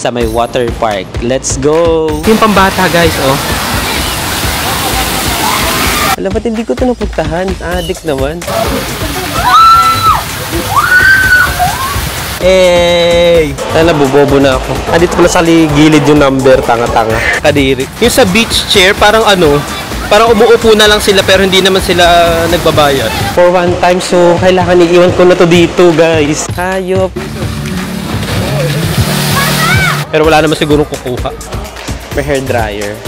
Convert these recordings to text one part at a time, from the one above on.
sa may water park. Let's go! Yung pambata guys, oh. Alam, ba't hindi ko ito napuntahan? Adik naman. Hey! Sana bubobo na ako. Dito pala sa gilid yung number, tanga-tanga. Kadiri. Yung sa beach chair, parang parang umuupo na lang sila pero hindi naman sila nagbabayad. For one time, so kailangan iiwan ko na to dito, guys. Hayop. Pero wala naman siguro kukuha. May hair dryer.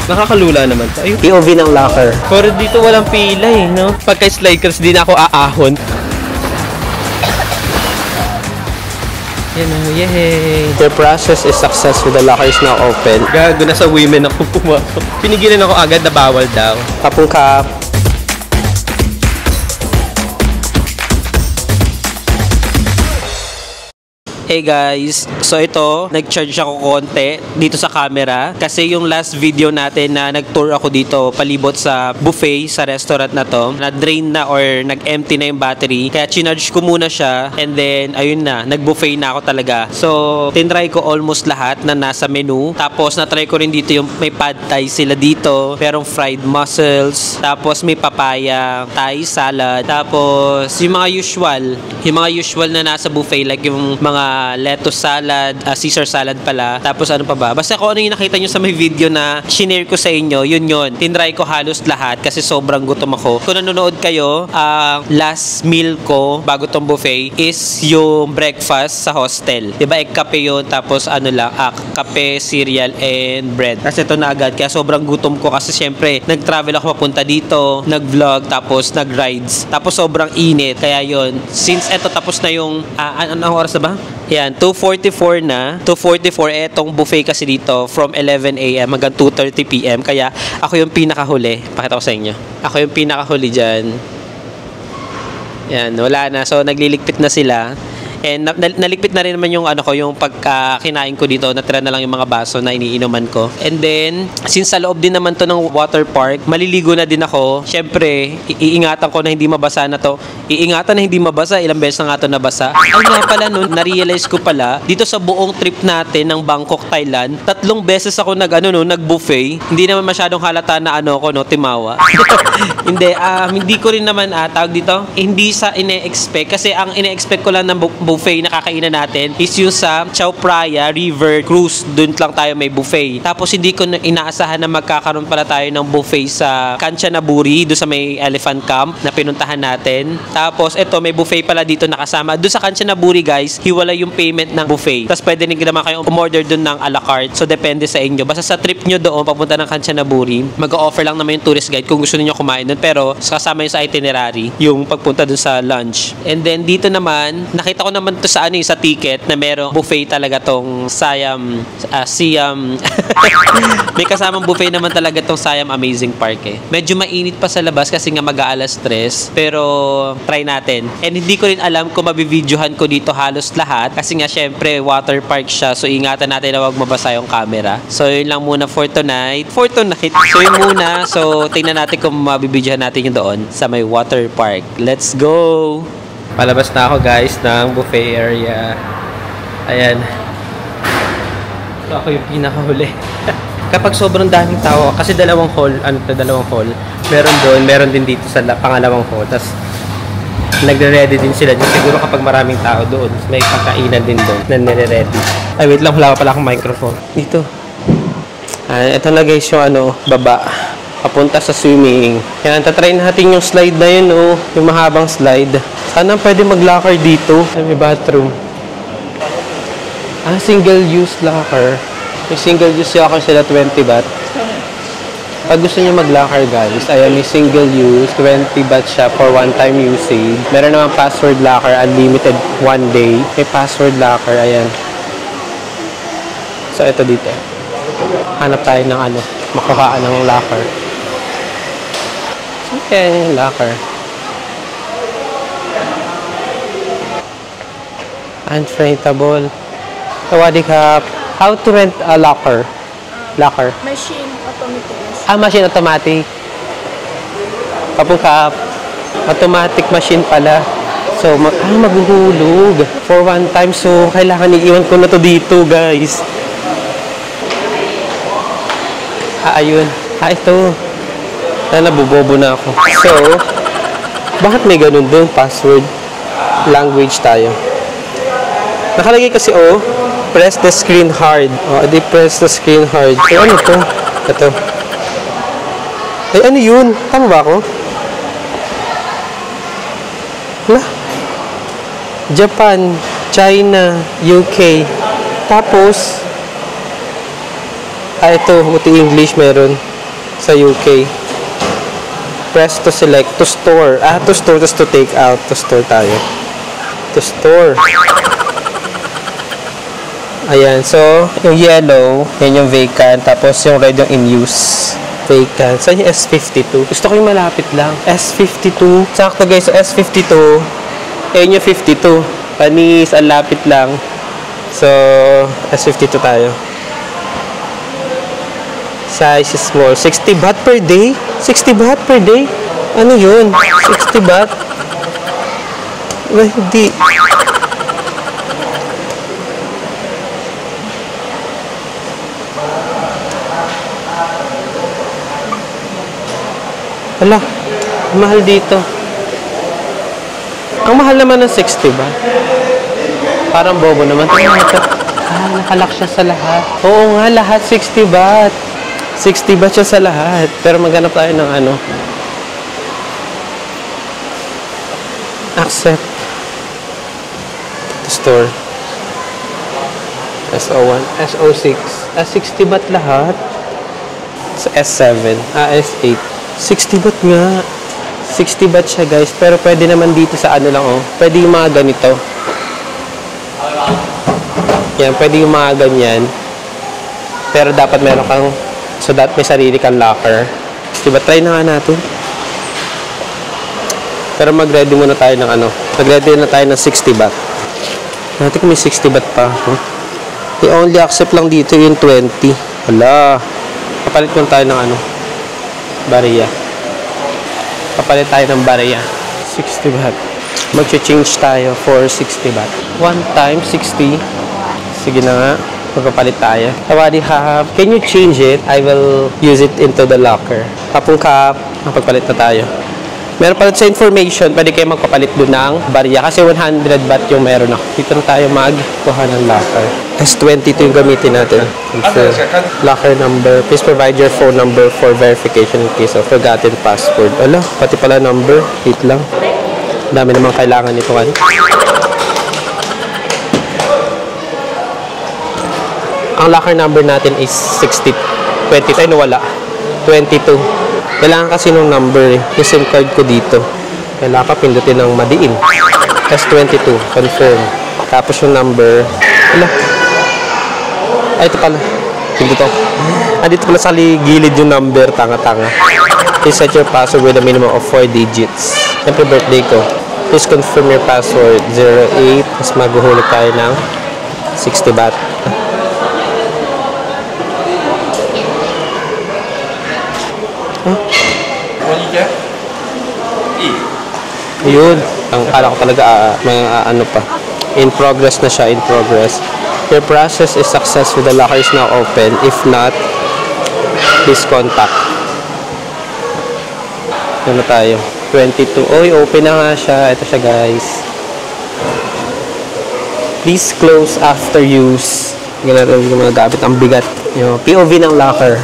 Nakakalula naman to. Ayun. POV ng locker. Pero dito walang pila eh, no? Pagka-sliders, di na ako aahon. Yan o, yay! The process is successful. The locker is now open. Gago na sa women ako pumasok. Pinigilan ako agad na bawal daw. Kapong kap. Hey guys, so ito, nag-charge ako konti dito sa camera kasi yung last video natin na nag-tour ako dito palibot sa buffet sa restaurant na to, na-drain na or nag-empty na yung battery, kaya chinarge ko muna siya and then ayun na, nag-buffet na ako talaga. So, tinry ko almost lahat na nasa menu, tapos na-try ko rin dito yung may pad thai sila dito, merong fried mussels, tapos may papaya, thai salad, tapos yung mga usual na nasa buffet like yung mga lettuce salad, Caesar salad pala. Tapos ano pa ba? Basta kung ano yung nakita nyo sa may video na shinare ko sa inyo, yun. Tinry ko halos lahat kasi sobrang gutom ako. Kung nanonood kayo, last meal ko bago tong buffet is yung breakfast sa hostel. Diba, egg kape yun, tapos ano lang, kape, cereal, and bread. Kasi ito na agad, kaya sobrang gutom ko kasi syempre, nag-travel ako papunta dito, nag-vlog, tapos nag-rides. Tapos sobrang init, kaya yun. Since eto tapos na yung, anong oras na ba? Yan, 2:44 na. 2:44, etong buffet kasi dito from 11 AM hanggang 2:30 PM. Kaya ako yung pinakahuli. Pakita ko sa inyo. Ako yung pinakahuli dyan. Yan, wala na. So, nagliligpit na sila. And naligpit na rin naman yung yung pagka kinain ko dito, natira na lang yung mga baso na iniinuman ko. And then, since sa loob din naman to ng water park, maliligo na din ako. Syempre, iingatan ko na hindi mabasa na to. Iingatan na hindi mabasa, ilang beses na nga to nabasa. Ay nga pala nun, na-realize ko pala, dito sa buong trip natin ng Bangkok, Thailand, 3 beses ako nag-buffet. Hindi naman masyadong halata na timawa. Hindi ko rin naman tawag dito, hindi sa ine-expect. Kasi ang ine-expect ko lang ng buffet na kakainan natin is yung sa Chao Phraya River Cruise. Doon lang tayo may buffet. Tapos hindi ko inaasahan na magkakaroon pala tayo ng buffet sa Kanchanaburi, doon sa may elephant camp na pinuntahan natin. Tapos ito, may buffet pala dito nakasama. Doon sa Kanchanaburi guys, hiwala yung payment ng buffet. Tapos pwede rin naman kayong umorder doon ng a la carte. So depende sa inyo. Basta sa trip nyo doon, papunta ng Kanchanaburi, mag-o-offer lang naman yung tourist guide kung gusto niyo kumain doon. Pero kasama yung sa itinerary, yung pagpunta doon sa lunch. And then dito naman, nakita ko naman to sa sa ticket na merong buffet talaga tong Siam. May kasamang buffet naman talaga tong Siam Amazing Park eh. Medyo mainit pa sa labas kasi nga mag-aalas 3, pero try natin. And hindi ko rin alam kung mabibidyohan ko dito halos lahat kasi nga syempre water park siya, so ingatan natin na wag mabasa yung camera. So yun lang muna for tonight. So yun muna. So tingnan natin kung mabibidyohan natin yung doon sa may water park. Let's go! Palabas na ako guys ng buffet area. Ayan. So ako yung pinakahuli. Kapag sobrang daming tao, kasi dalawang hall, meron din dito sa pangalawang hall. Tapos nagre-ready din sila dyan. Siguro kapag maraming tao doon, may pagkainan din doon na nire-ready. Ay wait lang, wala pa pala akong microphone. Dito. Ito na guys yung baba. Papunta sa swimming. Yan, tatry natin yung slide na yun, yung mahabang slide. Sana pwede mag-locker dito. May bathroom. Single-use locker. May single-use locker sila, 20 baht. Pag gusto niyo mag-locker, guys, ayan, may single-use, 20 baht siya for one-time usage. Meron naman password locker, unlimited one day. May password locker, ayan. So, ito dito. Hanap tayo ng makuhaan ng locker. Okay, locker. Unfreightable. Sawadee krap. How to rent a locker? Locker. Machine automatic. Machine automatic. Kapag kap. Automatic machine pala. So, maghuhulog. For one time, so kailangan iiwan ko na to dito, guys. Ayun. Ito. Nabubobo na ako. So, bakit may ganun doon? Password. Language tayo. Nakalagay kasi, press the screen hard. Di press the screen hard. Ano to? Ito. Ano yun? Tama ba ako? Wala. Japan, China, UK. Tapos, ito, buti English meron sa UK. Press to select, to store. To store, to take out. To store tayo. To store. Ayan, so, yung yellow, yan yung vacant. Tapos, yung red yung in use. Vacant. Saan yung S52? Gusto ko yung malapit lang. S52. Sakto guys, so S52. Ayan yung 52. Panis, ang lapit lang. So, S52 tayo. Size is small. 60 baht per day? 60 baht per day? Ano yun? 60 baht? Well, hindi. Hala, mahal dito. Ang mahal naman ng 60 ba? Parang bobo naman. Nakalak siya sa lahat. Oo nga, lahat 60 baht. 60 baht siya sa lahat. Pero maghanap tayo ng ano. Accept. Store. SO1. SO6. 60 baht lahat. Sa S7. S8. 60 baht nga. 60 baht siya guys. Pero pwede naman dito sa ano lang Pwede yung mga ganito. Yan. Pwede yung mga ganyan. Pero dapat meron kang so that may sarili kang locker. 60 baht. Try na nga natin. Pero mag-ready muna tayo ng ano. Mag-ready na tayo ng 60 baht. Natin kung may 60 baht pa. I-only accept lang dito yung 20. Hala. Kapalit muna tayo ng ano. Bariya. Kapalit tayo ng bariya. 60 baht. Mag-change tayo for 60 baht. 1 time 60. Sige na nga. Magpapalit tayo. Tawadi have. Can you change it? I will use it into the locker. Kapong kap. Magpapalit na tayo. Meron pala sa information, pwede kayo magpapalit doon ng bariya. Kasi 100 baht yung meron ako. Dito na tayo magkuha ng locker. S22 yung gamitin natin. Locker number. Please provide your phone number for verification in case of forgotten password. Ala, pati pala number. Wait lang. Dami namang kailangan nito kan. Ang locker number natin is 60. 20. Ay, nawala. 22. Kailangan kasi nung number yung SIM card ko dito. Kailangan ka pindutin ng madiin. S22. Confirm. Tapos yung number. Wala. Ay, ito pala. Dito. Dito pala sa gilid yung number. Tanga-tanga. Please set your password with a minimum of 4 digits. Siyempre birthday ko. Please confirm your password. 08. Mas maghuhulog tayo ng 60 baht. Yun. Ang kala ko talaga ano pa. In progress na siya. In progress. Your process is successful. The locker is now open. If not, please contact. Ano tayo? 22. Oy, open na nga siya. Ito siya guys. Please close after use. Ganun natin yung mga gamit. Ang bigat. Yung POV ng locker.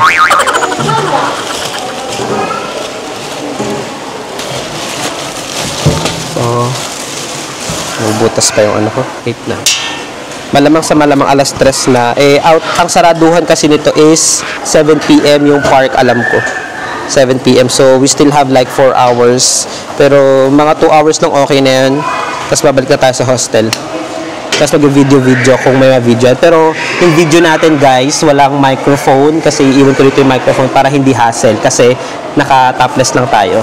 Butas pa yung ano ko. Wait na. Malamang sa malamang alas 3 na. Out. Ang saraduhan kasi nito is 7 PM yung park, alam ko. 7 PM. So, we still have like 4 hours. Pero, mga 2 hours lang okay na yan. Tapos, babalik na tayo sa hostel. Tapos, mag-video kung may video. Pero, yung video natin, guys, walang microphone. Kasi, iwan ko dito yung microphone para hindi hassle. Kasi, naka-topless lang tayo.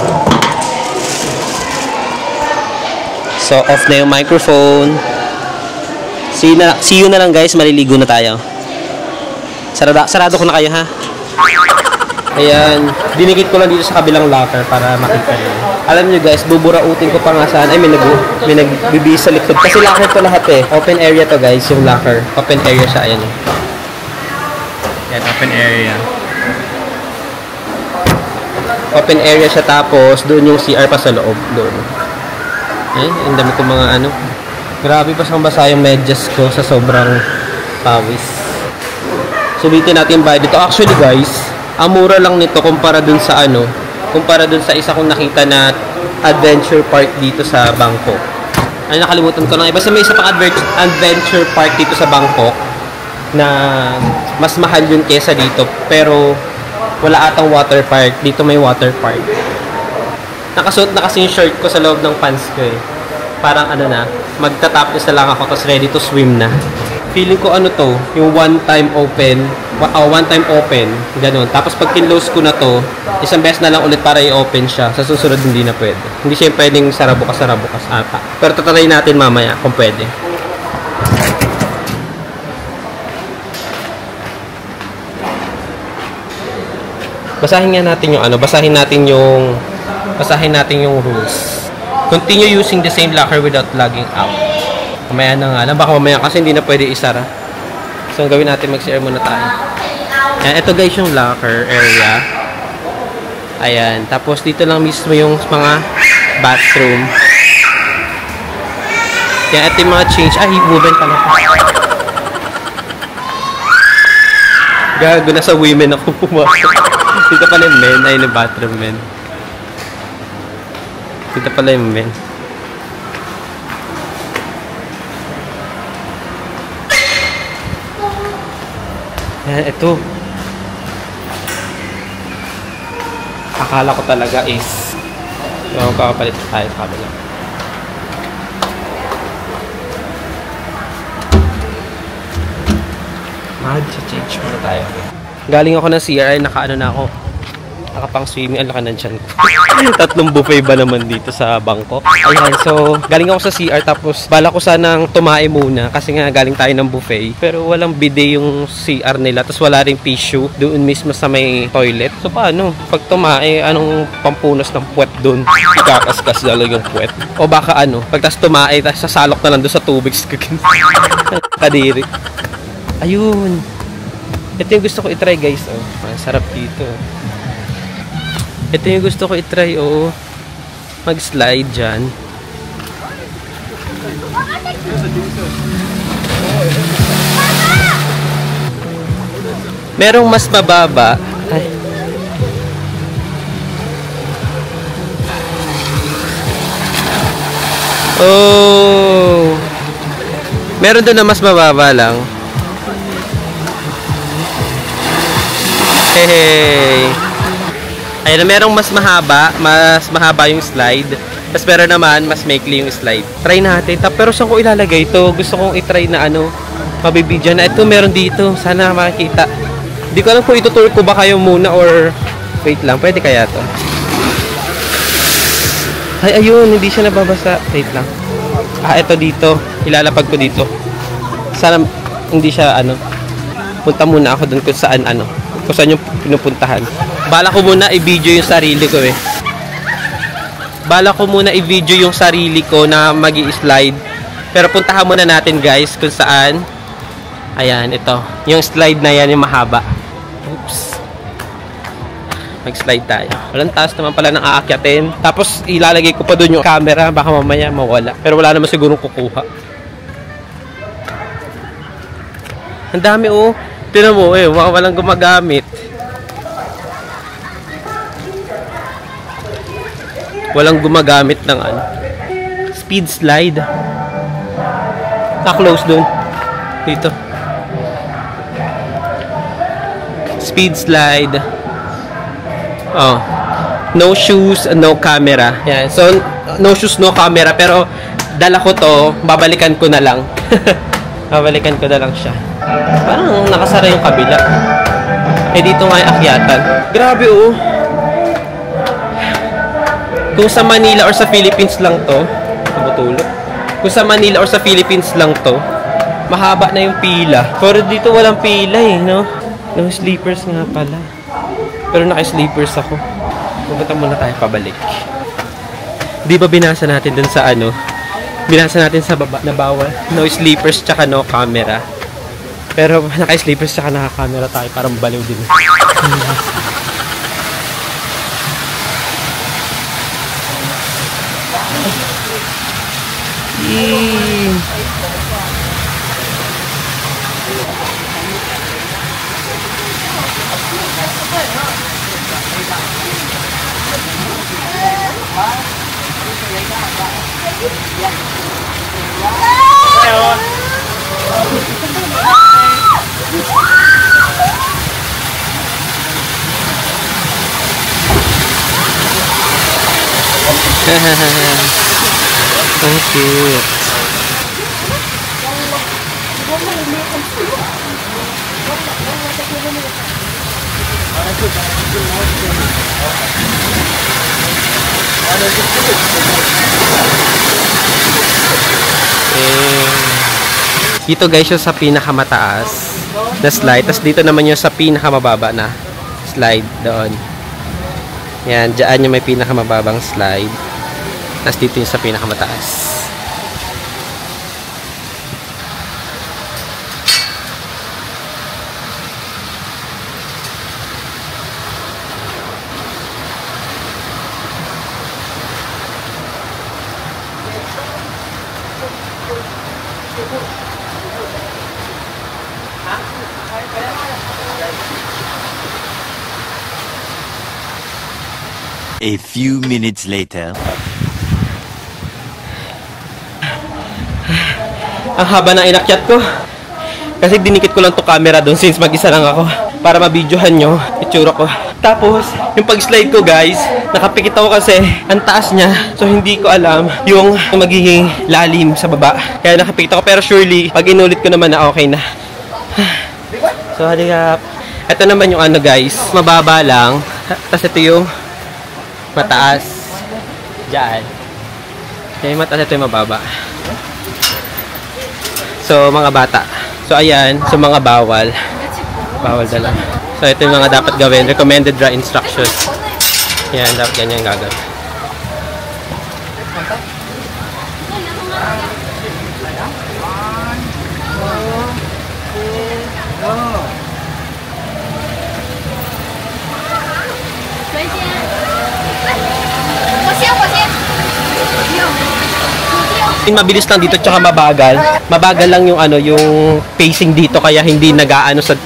So, off na yung microphone. See you na lang guys. Maliligo na tayo. Sarado ko na kayo ha. Ayan. Dinikit ko lang dito sa kabilang locker para makita nyo. Alam nyo guys, buburautin ko pa nga saan. Ay, may nagbibihis sa likod. Kasi locker to lahat eh. Open area to guys, yung locker. Open area siya. Ayan eh. Yan, open area. Open area siya, tapos doon yung CR pa sa loob. Doon. Eh, ang dami ko mga ano. Grabe, basang-basa yung medyas ko sa sobrang pawis. Subitin natin ba dito. Actually guys, ang mura lang nito kumpara dun sa ano, kumpara dun sa isa kong nakita na adventure park dito sa Bangkok. Ay, nakalimutan ko lang. Basta may isa pang adventure park dito sa Bangkok na mas mahal yun kesa dito. Pero wala atang water park. Dito may water park. Nakasuot na kasi yung shirt ko sa loob ng pants ko eh. Parang ano na, magtatapos na lang ako tapos ready to swim na. Feeling ko ano to, yung one time open, ganun. Tapos pag kinlose ko na to, isang beses na lang ulit para i-open siya. Sa susunod hindi na pwede. Hindi siya pwedeng sarabukas ata. Pero tatry natin mamaya kung pwede. Basahin natin yung rules. Continue using the same locker without logging out. Mamaya na nga lang. Baka mamaya kasi hindi na pwede isara. So, ang gawin natin, mag-share muna tayo. Ayan, ito guys yung locker area. Ayan. Tapos, dito lang mismo yung mga bathroom. Ayan, ito yung mga change. Ah, women pala. Gago na sa women ako pumasok. Dito pala yung men. Ayun yung bathroom men. Dito pala yung men. Ayan, ito. Akala ko talaga is kakapalit tayo sa kabila. Mag-change muna tayo. Galing ako ng CR, nakaano na ako. Nakapang swimming, ang laki ng tiyan ko. 3 buffet ba naman dito sa Bangkok? Ayan, so galing ako sa CR tapos bala ko sanang tumae muna kasi nga galing tayo ng buffet. Pero walang bidet yung CR nila, tapos wala ring tissue doon mismo sa may toilet. So paano? Pag tumae, anong pampunas ng puwet doon? Kakaskas na lang yung puwet. O baka ano, pag tas tumae, tas sasalok na lang doon sa tubig. Kadiri. Ayun. Ito yung gusto ko i-try guys. Oh. Sarap dito. Ito yung gusto ko i-try. Oh. Mag-slide dyan. Merong mas mababa. Ay. Oh. Meron doon na mas mababa lang. Hey. Ayun, merong mas mahaba yung slide. Tapos meron naman, mas maikli yung slide. Try natin. Pero saan ko ilalagay ito? Gusto kong i-try na ano, mabibidyo na. Ito, meron dito. Sana makikita. Hindi ko alam kung itutur ko ba kayo muna or wait lang. Pwede kaya to? Ay, ayun. Hindi siya nababasa. Wait lang. Ah, ito dito. Ilalapag ko dito. Sana hindi siya ano. Punta muna ako dun kung saan ano. Kung saan yung pinupuntahan. Bala ko muna i-video yung sarili ko eh. Bala ko muna i-video yung sarili ko na magi-slide. Pero puntahan muna natin guys kung saan. Ayan, ito. Yung slide na yan, yung mahaba. Oops. Mag-slide tayo. Walang taas naman pala ng aakyatin. Tapos ilalagay ko pa doon yung camera. Baka mamaya mawala. Pero wala naman sigurong kukuha. Ang dami oh. Tinan mo eh, walang gumagamit. Walang gumagamit ng ano. Speed slide. Close dun. Dito. Speed slide. Oh. No shoes, no camera. Yan. So, no shoes, no camera. Pero, dala ko to, babalikan ko na lang. Babalikan ko na lang siya. Parang nakasara yung kabila. Eh, dito nga yung akyatan. Grabe, oh. Kung sa Manila or sa Philippines lang to, tumutulog. Kung sa Manila or sa Philippines lang to, mahaba na yung pila. Pero dito walang pila eh, no? No sleepers nga pala. Pero naka-sleepers ako. Pupunta muna tayo pabalik. Di ba binasa natin dun sa ano? Binasa natin sa baba na bawal. No sleepers tsaka no camera. Pero naka-sleepers tsaka naka-camera tayo. Parang baliw din. Ang cute. Dito guys yung sa pinakamataas na slide. Tapos dito naman yung sa pinakamababa na slide doon. Yan, dyan yung may pinakamababang slide. Tapos dito yung sa pinakamataas. A few minutes later. Ang haba ng inakyat ko. Kasi dinikit ko lang to camera doon since mag-isa lang ako. Para mabidyohan nyo, itsura ko. Tapos, yung pag-slide ko guys, nakapikit ako kasi ang taas niya. So, hindi ko alam yung magiging lalim sa baba. Kaya nakapikit ako. Pero surely, pag inulit ko naman na okay na. So, halika. Ito naman yung ano guys, mababa lang. Tapos ito yung mataas. Diyan. Yung mataas, ito yung mababa. So, mga bata. So, ayan. So, mga bawal. Bawal dala. So, ito yung mga dapat gawin. Recommended dry instructions. Yan, dapat ganyan gagawin. Mabilis lang dito tsaka mabagal. Mabagal lang yung ano, yung pacing dito kaya hindi nagaano sa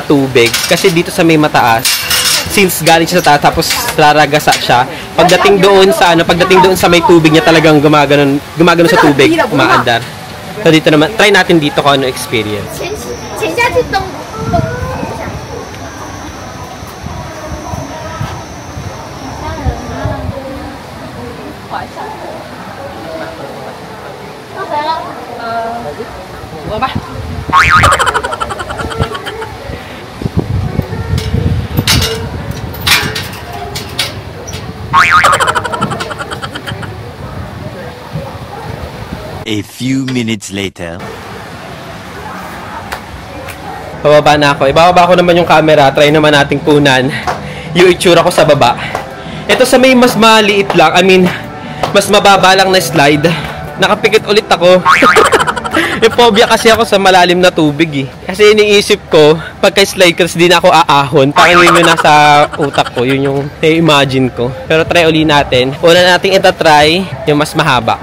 tubig. Kasi dito sa may mataas, since galing siya sa taas tapos raragasa siya, pagdating doon sa may tubig niya talagang gumagano sa tubig, umaandar. So dito naman, try natin dito kung ano experience. A few minutes later. Bababa na ako. Ibababa ko naman yung camera. Try naman nating kunan yung itsura ko sa baba. Ito sa may mas maliit lang. I mean, mas mababa lang na slide. Nakapikit ulit ako. Yung phobia kasi ako sa malalim na tubig eh. Kasi iniisip ko, pagka-slide kasi di na ako aahon. Parang yun yung nasa utak ko. Yun yung imagine ko. Pero try uli natin. Una nating itatry yung mas mahaba.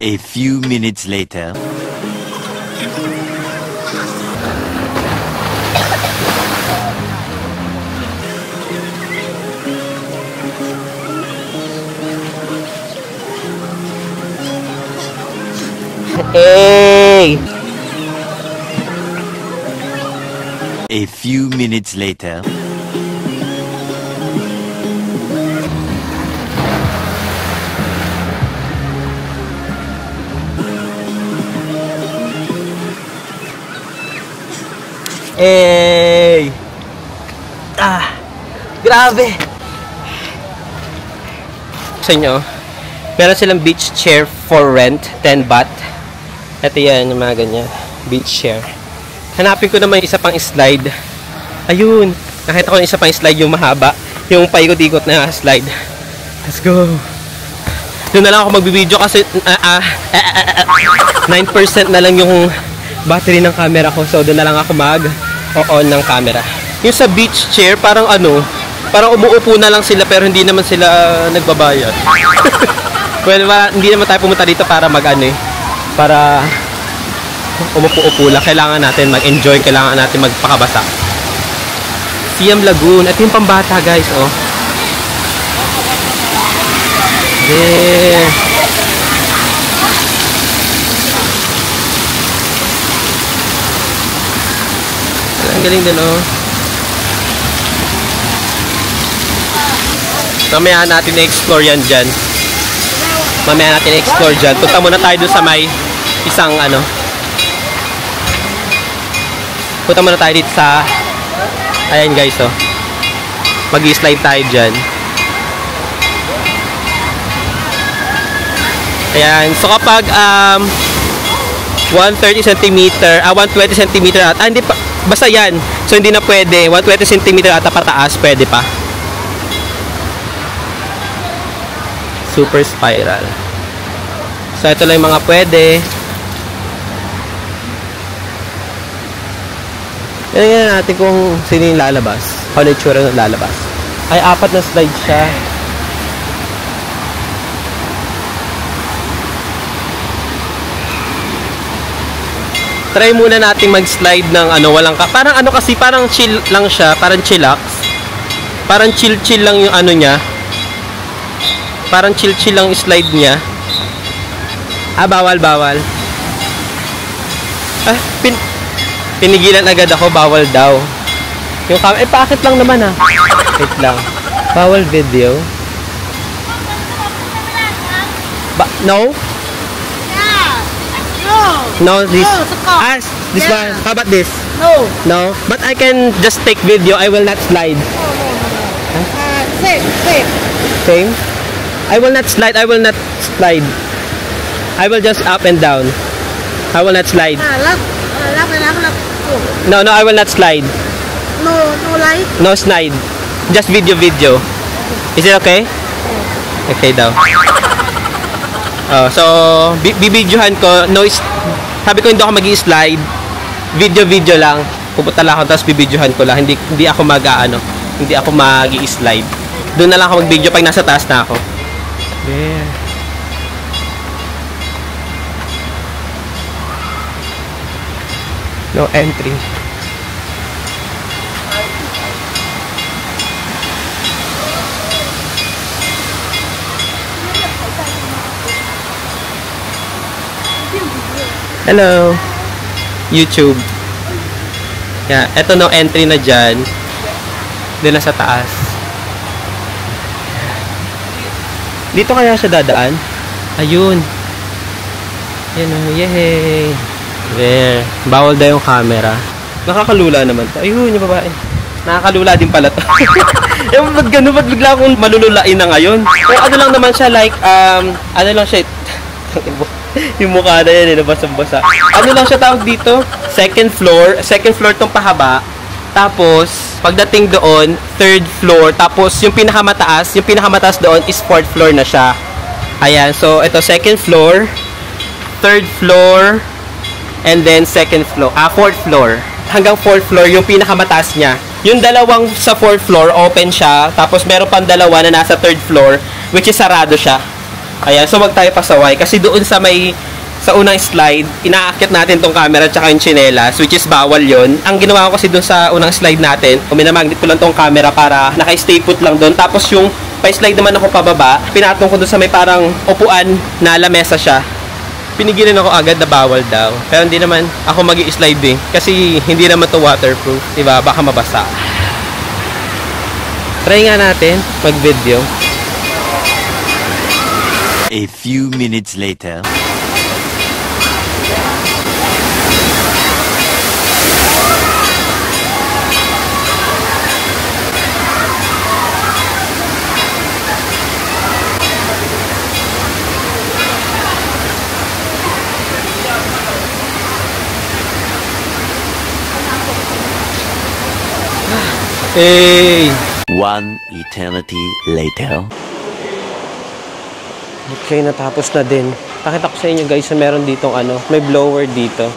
A few minutes later. Hey! A few minutes later. Hey! Grabe! Sa inyo, meron silang beach chair for rent, 10 baht. Ito yan, yung mga ganyan. Beach chair. Hanapin ko naman isa pang slide. Ayun. Nakita ko yung isa pang slide yung mahaba. Yung paikot-ikot na slide. Let's go. Doon na lang ako magbibideo kasi 9% na lang yung battery ng camera ko. So, doon na lang ako mag-on ng camera. Yung sa beach chair, parang parang umuupo na lang sila pero hindi naman sila nagbabayad. Well, hindi naman tayo pumunta dito para para umupo-upo lang. Kailangan natin mag-enjoy, kailangan natin magpakabasa. Siam Lagoon. At yung pambata, guys, oh. Yeah. Ang galing din, oh. Mamaya natin na-explore yan dyan. Mamaya natin na-explore dyan. Punta muna tayo dun sa may isang punta muna tayo dito sa ayan, guys, oh. Mag-i-slide tayo dyan. Ayan. So, kapag 130 cm, 120 cm hindi pa, basta yan. So, hindi na pwede. 120 cm ata pataas, pwede pa. Super spiral. So, ito lang yung mga pwede. Tingnan natin kung sino yung lalabas. Ano yung tsura ng lalabas. Ay, 4 na slide siya. Try muna natin mag-slide ng walang parang kasi, parang chill lang siya, parang chillax. Parang chill lang yung niya. Parang chill lang yung slide niya. Bawal. Pinigilan agad ako, bawal daw. Yung bakit lang naman Wait lang. Bawal video. No? No, this. This one. How about this? No. But I can just take video. I will not slide. Same? I will not slide. I will just up and down. I will not slide. No, I will not slide. No light? No slide. Just video. Is it okay? Okay daw. So, bibidyohan ko. Sabi ko hindi ako mag-i-slide. Video lang. Pupunta lang ako tapos bibidyohan ko lang. Hindi ako hindi ako mag-i-slide. Doon na lang ako mag-video pag nasa taas na ako. There. No entry. Hello, YouTube. Yeah, eto no entry na dyan. Doon na sa taas. Dito kaya siya dadaan? Ayun. Yan o, yehey. There. Bawal daw yung camera. Nakakalula naman to. Ayun, yung babae. Nakakalula din pala to. Ba't gano'n? Ba't bigla akong malululain na ngayon? Pero lang naman siya, like, lang siya, yung mukha na yan, nabasang-basa. Lang siya tawag dito? Second floor tong pahaba. Tapos, pagdating doon, third floor. Tapos, yung pinakamataas doon is fourth floor na siya. Ayan, so, ito, second floor, third floor, and then fourth floor. Hanggang fourth floor, yung pinakamataas niya. Yung dalawang sa fourth floor, open siya. Tapos, meron pang dalawa na nasa third floor, which is sarado siya. Ayan, so wag tayo pasaway kasi doon sa unang slide, inaakit natin tong camera tsaka yung chinelas, which is bawal yon. Ang ginawa ko kasi doon sa unang slide natin, minamagnet ko lang tong camera para naka-stay put lang doon. Tapos yung pa-slide naman ako pababa, pinatong ko doon sa may parang upuan na lamesa siya. Pinigilan ako agad na bawal daw. Pero hindi naman ako mag-i-slide kasi hindi naman to waterproof. Diba? Baka mabasa. Try nga natin mag-video. A few minutes later. Hey! One eternity later. Okay, natapos na din. Pakita ko sa inyo guys na meron ditong may blower dito.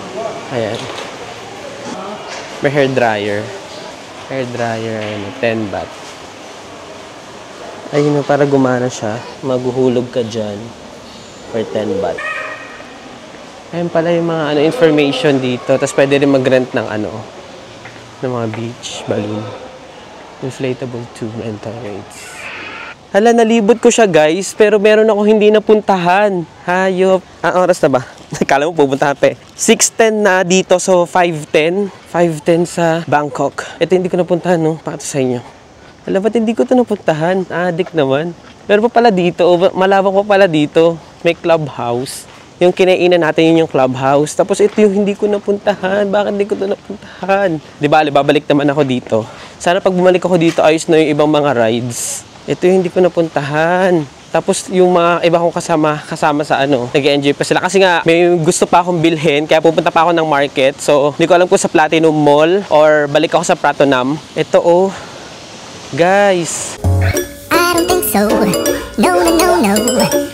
Ayan. May hair dryer. Hair dryer, 10 baht. Ayun, para gumana siya. Maghuhulog ka dyan for 10 baht. Ayun pala yung mga information dito. Tapos pwede rin mag-rent ng ng mga beach balloon. Inflatable tube rental rates. Hala, nalibot ko siya guys, pero meron ako hindi napuntahan. Hayop. Oras na ba? Kala mo pupuntahan pa eh. 6:10 na dito, so 5:10. 5:10 sa Bangkok. Ito hindi ko napuntahan, no? Pakita sa inyo. Hala, ba't hindi ko ito napuntahan? Adik naman. Meron pa pala dito, malawak pa pala dito. May clubhouse. Yung kinainan natin yun yung clubhouse. Tapos ito yung hindi ko napuntahan. Bakit hindi ko ito napuntahan? Di ba, babalik naman ako dito. Sana pag bumalik ako dito, ayos na yung ibang mga rides. Ito yung hindi ko napuntahan. Tapos yung mga iba kong kasama sa nag-enjoy pa sila. Kasi nga, may gusto pa akong bilhin. Kaya pupunta pa ako ng market. So, hindi ko alam kung sa Platinum Mall or balik ako sa Pratunam. Ito guys. I don't think so. No, no, no, no.